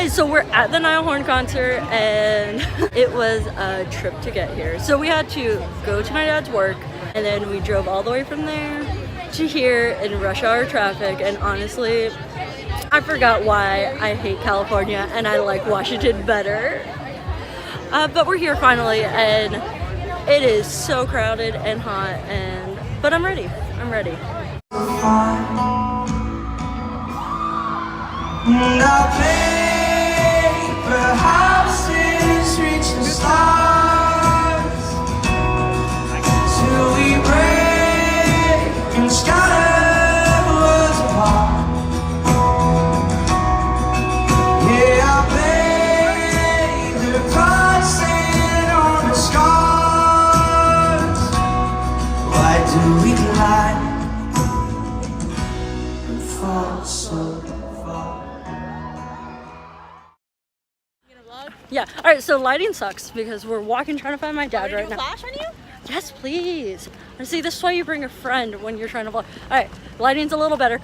guys, so we're at the Niall Horan concert and it was a trip to get here. So we had to go to my dad's work and then we drove all the way from there to here in rush hour traffic, and honestly, I forgot why I hate California and I like Washington better. But we're here finally and it is so crowded and hot, but I'm ready. I'm ready. Paper houses reach the stars till we break and scatter worlds apart. Yeah, I pay the price on the scars. Why do we lie and fall so far? Yeah, alright, so lighting sucks because we're walking trying to find my dad right now. Flash on you? Yes, please. And see, this is why you bring a friend when you're trying to vlog. Alright, lighting's a little better.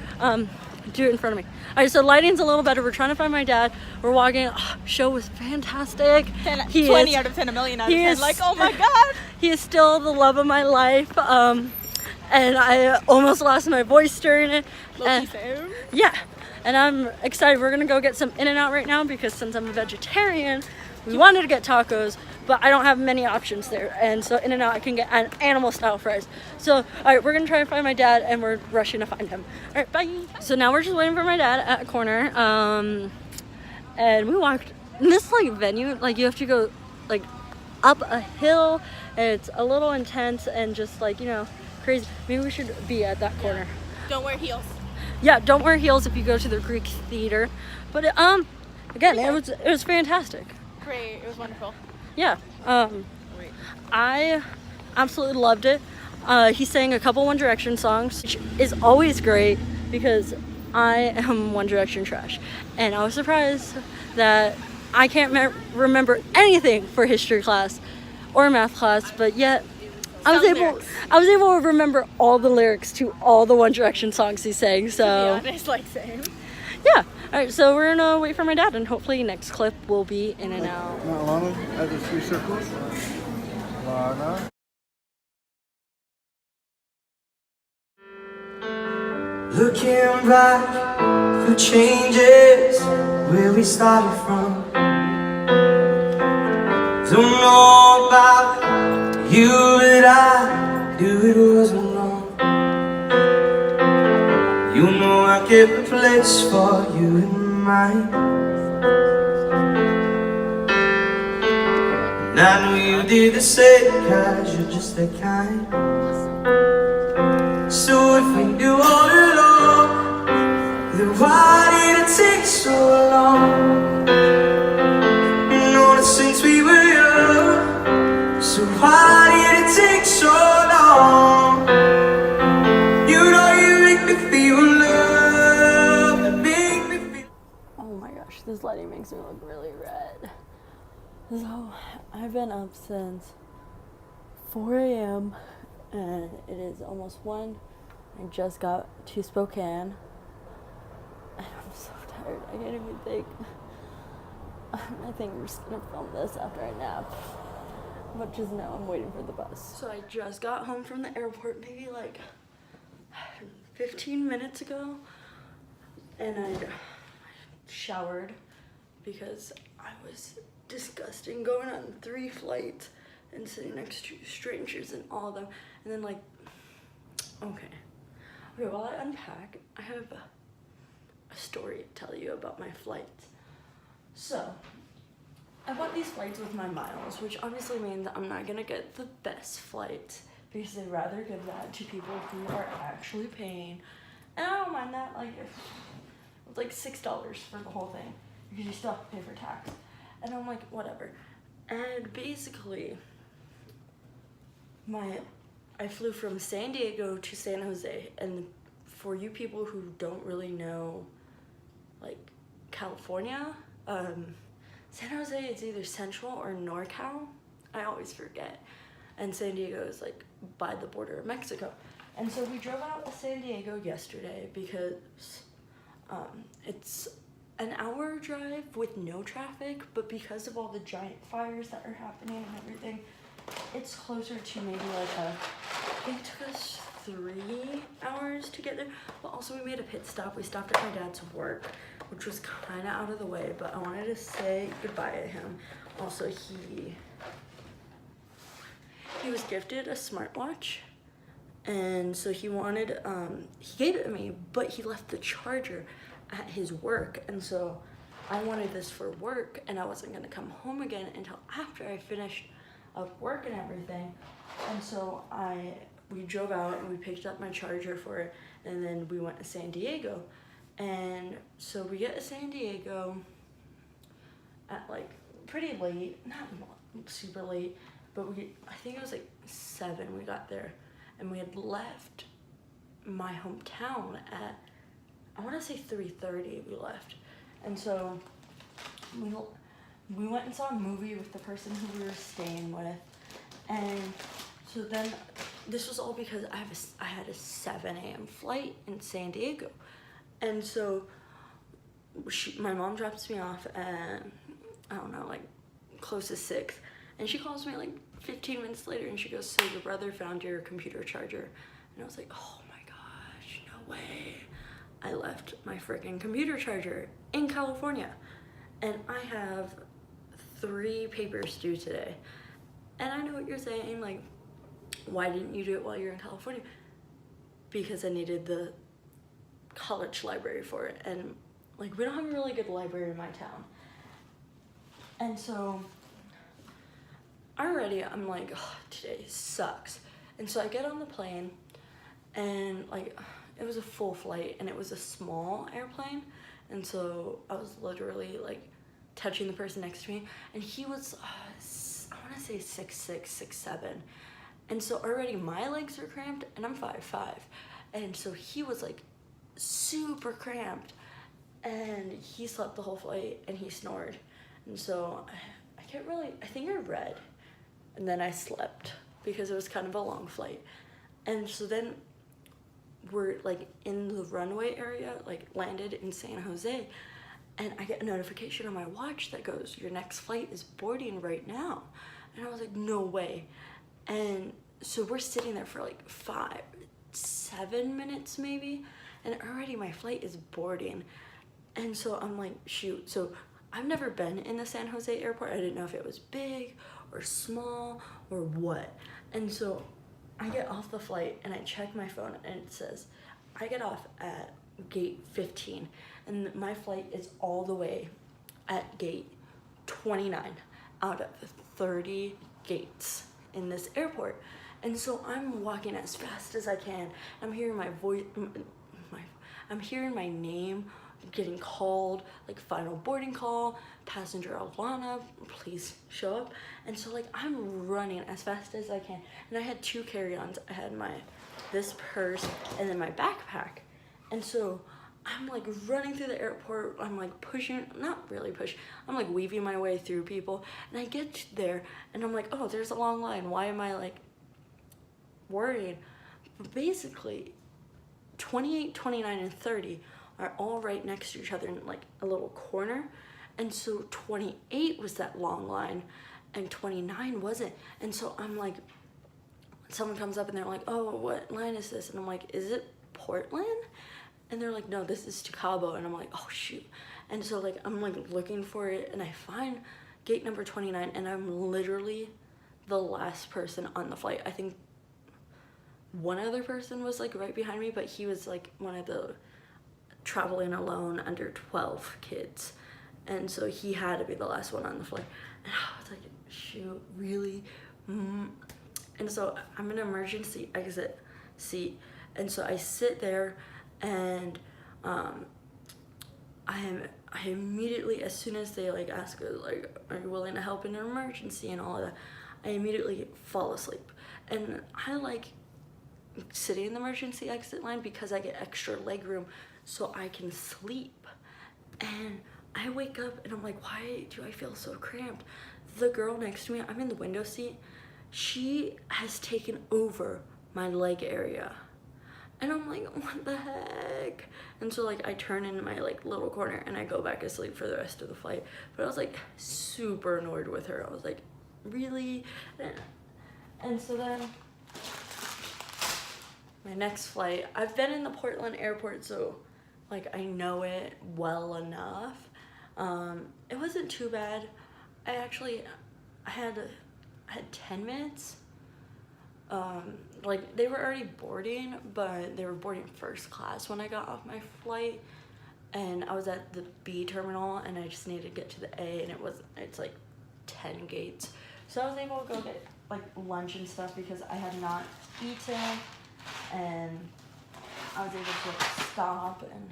Do it in front of me. Alright, so lighting's a little better. We're trying to find my dad. We're walking. Oh, show was fantastic. 20 out of 10, a million out of 10. Like, oh my god. He is still the love of my life. And I almost lost my voice during it. Yeah. And I'm excited. We're gonna go get some In-N-Out right now because since I'm a vegetarian, we wanted to get tacos, but I don't have many options there. And so In-N-Out, I can get an animal style fries. So, all right, we're gonna try to find my dad and we're rushing to find him. All right, bye. So now we're just waiting for my dad at a corner. And we walked in this like venue, like you have to go like up a hill and it's a little intense and just like, you know, crazy. Maybe we should be at that corner. Don't wear heels. Yeah, don't wear heels if you go to the Greek theater. But again, it was fantastic. Great, it was wonderful. Yeah, I absolutely loved it. He sang a couple One Direction songs, which is always great because I am One Direction trash. And I was surprised that I can't remember anything for history class or math class, but yet I was able to remember all the lyrics to all the One Direction songs he sang. So to be honest, like same. Yeah. All right. So we're gonna wait for my dad, and hopefully next clip will be In-N-Out. Lana, add the 3 circles. Lana. Looking back through changes where we started from. Don't know about you, but I knew it wasn't wrong. You know I kept a place for you in mind, and I know you did the same, 'cause you're just that kind. So if we knew all along, then why did it take so long? You know that since we were young, so why did it take so long? You know you make me feel love, you make me feel. Oh my gosh, this lighting makes me look really red. So I've been up since 4 a.m. and it is almost 1. I just got to Spokane and I'm so tired. I can't even think. I think I'm just gonna film this after I nap. But just now I'm waiting for the bus. So I just got home from the airport maybe like 15 minutes ago, and I showered because I was disgusting going on 3 flights and sitting next to strangers in all of them. And then like, okay, while I unpack, I have a story to tell you about my flight. So I bought these flights with my miles, which obviously means that I'm not gonna get the best flight because they'd rather give that to people who are actually paying. And I don't mind that, like if it's like $6 for the whole thing because you still have to pay for tax. And I'm like, whatever. And basically, I flew from San Diego to San Jose, and for you people who don't really know, like, California, San Jose is either Central or NorCal. I always forget. And San Diego is, like, by the border of Mexico. And so we drove out to San Diego yesterday because it's an hour drive with no traffic, but because of all the giant fires that are happening and everything, it's closer to maybe like I think it took us 3 hours to get there. But also we made a pit stop. We stopped at my dad's work, which was kind of out of the way, but I wanted to say goodbye to him. Also, he was gifted a smartwatch, and so he wanted, he gave it to me, but he left the charger at his work, and so I wanted this for work, and I wasn't gonna come home again until after I finished up work and everything. And so we drove out and we picked up my charger for it, and then we went to San Diego. And so we get to San Diego at like pretty late, not super late, but I think it was like 7 we got there, and we had left my hometown at, I want to say 3:30 we left. And so we went and saw a movie with the person who we were staying with. And so then this was all because I had a 7 a.m. flight in San Diego. And so my mom drops me off at, I don't know, like close to 6. And she calls me like 15 minutes later and she goes, so your brother found your computer charger. And I was like, oh my gosh, no way. I left my freaking computer charger in California. And I have 3 papers due today. And I know what you're saying, like, why didn't you do it while you're in California? Because I needed the college library for it. And like, we don't have a really good library in my town. And so already I'm like, oh, today sucks. And so I get on the plane, and like, it was a full flight, and it was a small airplane. And so I was literally like touching the person next to me, and he was, I want to say 6'6", 6'7". And so already my legs are cramped, and I'm 5'5". And so he was like super cramped, and he slept the whole flight, and he snored. And so I think I read, and then I slept because it was kind of a long flight. And so then we're like in the runway area, like landed in San Jose, and I get a notification on my watch that goes, your next flight is boarding right now. And I was like, no way. And so we're sitting there for like 7 minutes maybe, and already my flight is boarding. And so I'm like, shoot. So I've never been in the San Jose airport. I didn't know if it was big or small or what. And so I get off the flight and I check my phone, and it says I get off at gate 15, and my flight is all the way at gate 29 out of 30 gates in this airport. And so I'm walking as fast as I can. I'm hearing my voice, I'm hearing my name getting called, like final boarding call, passenger Alana, please show up. And so like I'm running as fast as I can, and I had 2 carry-ons. I had this purse and then my backpack. And so I'm like running through the airport. I'm like not really pushing, I'm like weaving my way through people, and I get there and I'm like, oh, there's a long line, why am I like worried? But basically 28, 29, and 30 are all right next to each other in like a little corner. And so 28 was that long line and 29 wasn't. And so I'm like, someone comes up and they're like, oh, what line is this? And I'm like, is it Portland? And they're like, no, this is to Cabo. And I'm like, oh shoot. And so like I'm like looking for it, and I find gate number 29, and I'm literally the last person on the flight. I think one other person was like right behind me, but he was like one of the traveling alone under 12 kids, and so he had to be the last one on the flight. And I was like, shoot, really? And so I'm in an emergency exit seat, and so I sit there, and I immediately, as soon as they like ask like, are you willing to help in an emergency and all of that, I immediately fall asleep. And I like sitting in the emergency exit line because I get extra leg room so I can sleep. And I wake up and I'm like, why do I feel so cramped? The girl next to me, I'm in the window seat, she has taken over my leg area. And I'm like, what the heck? And so like I turn in my like little corner and I go back to sleep for the rest of the flight. But I was like super annoyed with her. I was like, really? And so then my next flight, I've been in the Portland airport, so like I know it well enough. It wasn't too bad. I had 10 minutes. Like they were already boarding, but they were boarding first class when I got off my flight, and I was at the B terminal and I just needed to get to the A, and it's like 10 gates. So I was able to go get like lunch and stuff because I had not eaten, and I was able to like stop and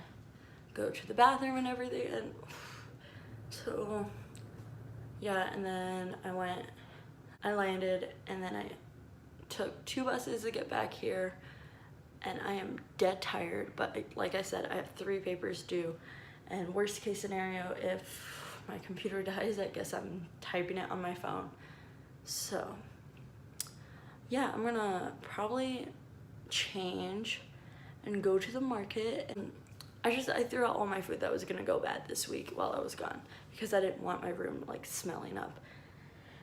go to the bathroom and everything. And so yeah, and then I landed, and then I took 2 buses to get back here, and I am dead tired, but like I said, I have 3 papers due, and worst case scenario, if my computer dies, I guess I'm typing it on my phone. So yeah, I'm gonna probably change and go to the market. And I threw out all my food that was gonna go bad this week while I was gone because I didn't want my room like smelling up.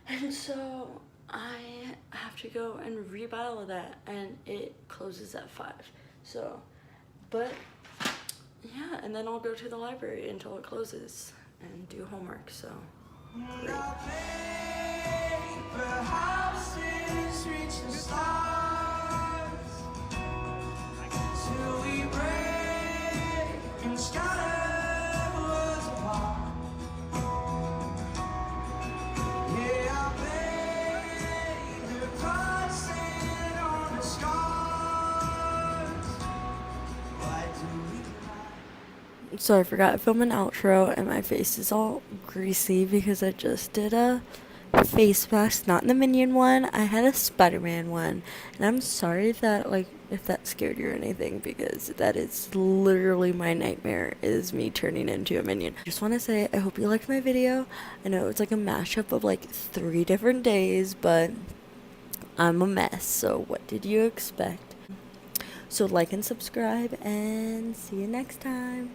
And so I have to go and rebuy all of that, and it closes at 5. So, but yeah, and then I'll go to the library until it closes and do homework. So great. Houses reach the stars till we break and scatter worlds apart. Yeah, I play the cards stand on the scars. Why do we cry? So I forgot to film an outro, and my face is all greasy because I just did a face mask, not the Minion one. I had a Spider-Man one, and I'm sorry that like if that scared you or anything, because that is literally my nightmare, is me turning into a Minion. I just want to say I hope you liked my video. I know it's like a mashup of like 3 different days, but I'm a mess, so what did you expect? So like and subscribe, and see you next time.